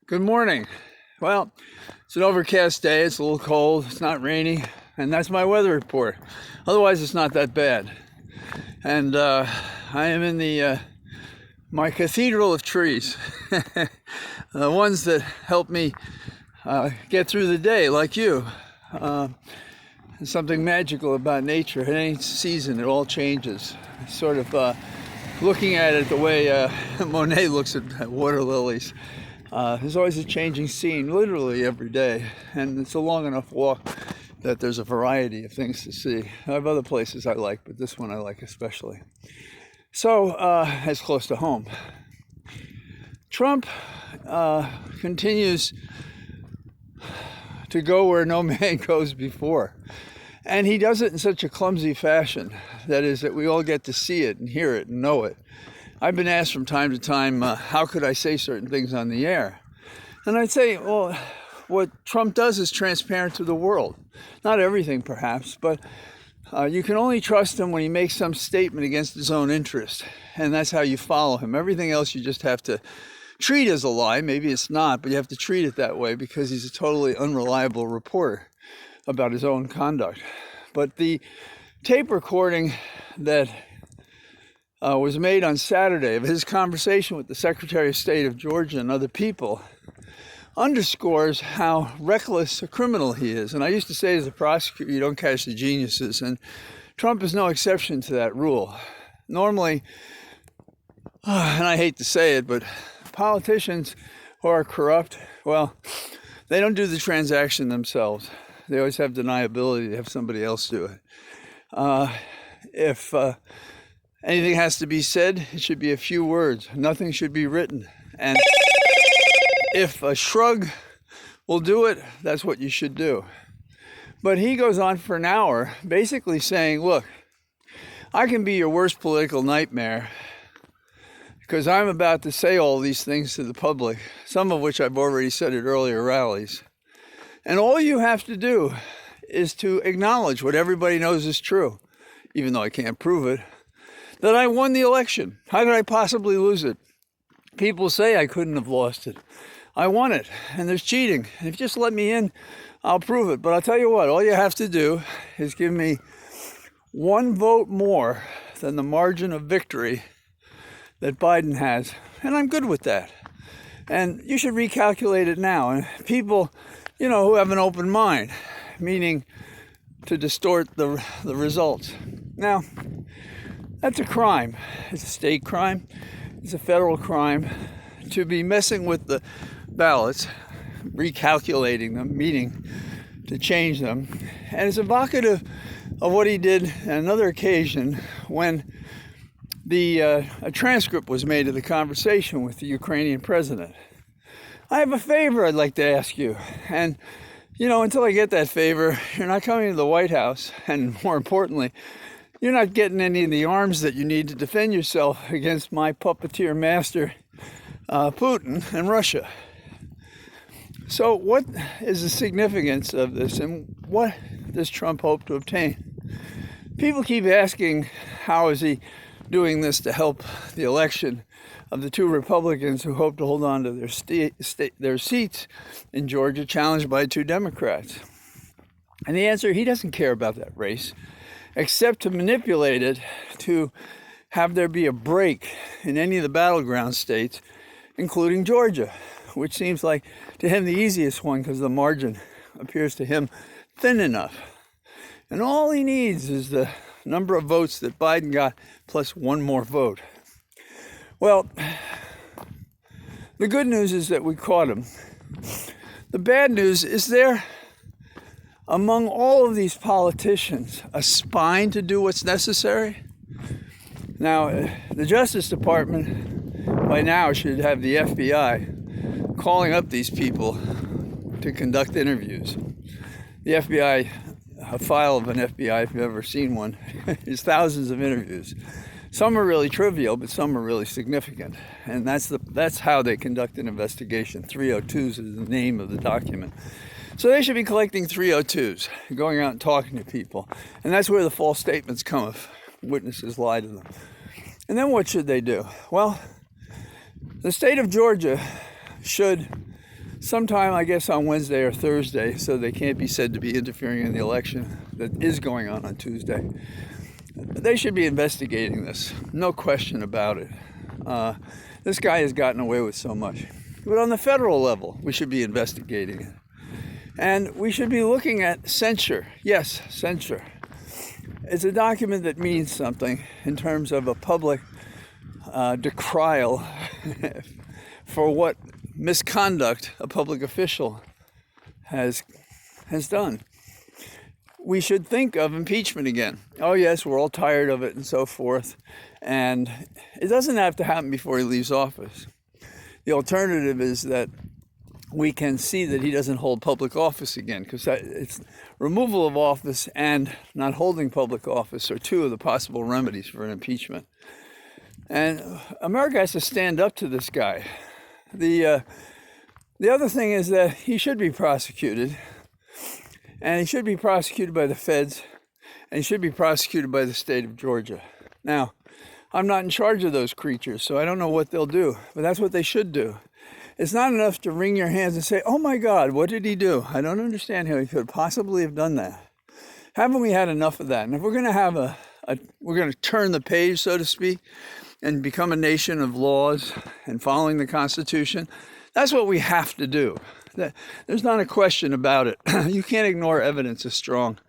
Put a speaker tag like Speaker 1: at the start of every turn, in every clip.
Speaker 1: Good morning. Well, it's an overcast day. It's a little cold. It's not rainy. And that's my weather report. Otherwise, it's not that bad. And I am in my cathedral of trees. The ones that help me get through the day, like you. There's something magical about nature. At any season, it all changes. Sort of looking at it the way Monet looks at water lilies. There's always a changing scene, literally every day, and it's a long enough walk that there's a variety of things to see. I have other places I like, but this one I like especially. So, it's close to home. Trump continues to go where no man goes before. And he does it in such a clumsy fashion, that is, that we all get to see it and hear it and know it. I've been asked from time to time, how could I say certain things on the air? And I'd say, well, what Trump does is transparent to the world. Not everything, perhaps, but you can only trust him when he makes some statement against his own interest. And that's how you follow him. Everything else you just have to treat as a lie. Maybe it's not, but you have to treat it that way because he's a totally unreliable reporter about his own conduct. But the tape recording that was made on Saturday of his conversation with the Secretary of State of Georgia and other people underscores how reckless a criminal he is. And I used to say as a prosecutor, you don't catch the geniuses. And Trump is no exception to that rule. Normally, and I hate to say it, but politicians who are corrupt, well, they don't do the transaction themselves. They always have deniability to have somebody else do it. If anything has to be said, it should be a few words. Nothing should be written. And if a shrug will do it, that's what you should do. But he goes on for an hour basically saying, look, I can be your worst political nightmare because I'm about to say all these things to the public, some of which I've already said at earlier rallies. And all you have to do is to acknowledge what everybody knows is true, even though I can't prove it, that I won the election. How could I possibly lose it? People say I couldn't have lost it. I won it, and there's cheating. If you just let me in, I'll prove it. But I'll tell you what, all you have to do is give me one vote more than the margin of victory that Biden has, and I'm good with that. And you should recalculate it now. And people, who have an open mind, meaning to distort the results. Now, that's a crime. It's a state crime. It's a federal crime to be messing with the ballots, recalculating them, meaning to change them. And it's evocative of what he did on another occasion when a transcript was made of the conversation with the Ukrainian president. I have a favor I'd like to ask you. And, until I get that favor, you're not coming to the White House. And more importantly, you're not getting any of the arms that you need to defend yourself against my puppeteer master, Putin, and Russia. So what is the significance of this, and what does Trump hope to obtain? People keep asking, how is he doing this to help the election of the two Republicans who hope to hold on to their seats in Georgia, challenged by two Democrats? And the answer, he doesn't care about that race, except to manipulate it to have there be a break in any of the battleground states, including Georgia, which seems like to him the easiest one because the margin appears to him thin enough. And all he needs is the number of votes that Biden got plus one more vote. Well, the good news is that we caught him. The bad news is there, among all of these politicians, a spine to do what's necessary. Now, the Justice Department by now should have the FBI calling up these people to conduct interviews. The FBI, a file of an FBI, if you've ever seen one, is thousands of interviews. Some are really trivial, but some are really significant. And that's how they conduct an investigation. 302s is the name of the document. So they should be collecting 302s, going out and talking to people. And that's where the false statements come if witnesses lie to them. And then what should they do? Well, the state of Georgia should sometime, I guess, on Wednesday or Thursday, so they can't be said to be interfering in the election that is going on Tuesday. They should be investigating this, no question about it. This guy has gotten away with so much. But on the federal level, we should be investigating it. And we should be looking at censure. Yes, censure. It's a document that means something in terms of a public decrial for what misconduct a public official has done. We should think of impeachment again. Oh yes, we're all tired of it and so forth. And it doesn't have to happen before he leaves office. The alternative is that we can see that he doesn't hold public office again, because it's removal of office and not holding public office are two of the possible remedies for an impeachment. And America has to stand up to this guy. The other thing is that he should be prosecuted, and he should be prosecuted by the feds, and he should be prosecuted by the state of Georgia. Now, I'm not in charge of those creatures, so I don't know what they'll do, but that's what they should do. It's not enough to wring your hands and say, oh my God, what did he do? I don't understand how he could possibly have done that. Haven't we had enough of that? And if we're going to have we're going to turn the page, so to speak, and become a nation of laws and following the Constitution, that's what we have to do. There's not a question about it. You can't ignore evidence as strong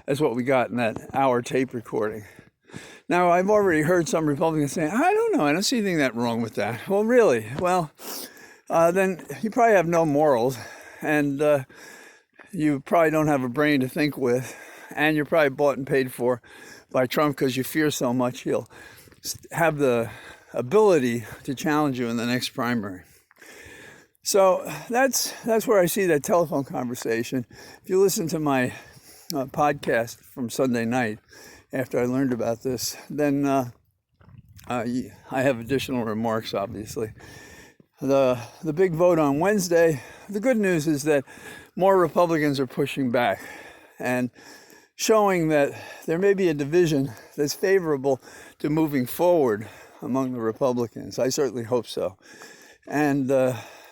Speaker 1: as what we got in that hour tape recording. Now, I've already heard some Republicans saying, I don't know, I don't see anything that wrong with that. Well, really? Well, then you probably have no morals, and you probably don't have a brain to think with, and you're probably bought and paid for by Trump because you fear so much he'll have the ability to challenge you in the next primary. So that's where I see that telephone conversation. If you listen to my podcast from Sunday night after I learned about this, then I have additional remarks, obviously. The big vote on Wednesday, the good news is that more Republicans are pushing back and showing that there may be a division that's favorable to moving forward among the Republicans. I certainly hope so. And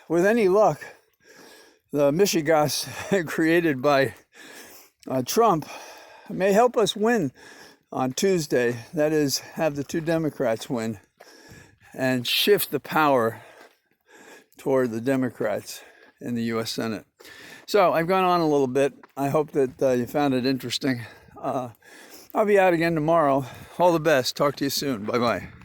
Speaker 1: with any luck, the mishegas created by Trump may help us win on Tuesday. That is, have the two Democrats win and shift the power toward the Democrats in the U.S. Senate. So I've gone on a little bit. I hope that you found it interesting. I'll be out again tomorrow. All the best. Talk to you soon. Bye-bye.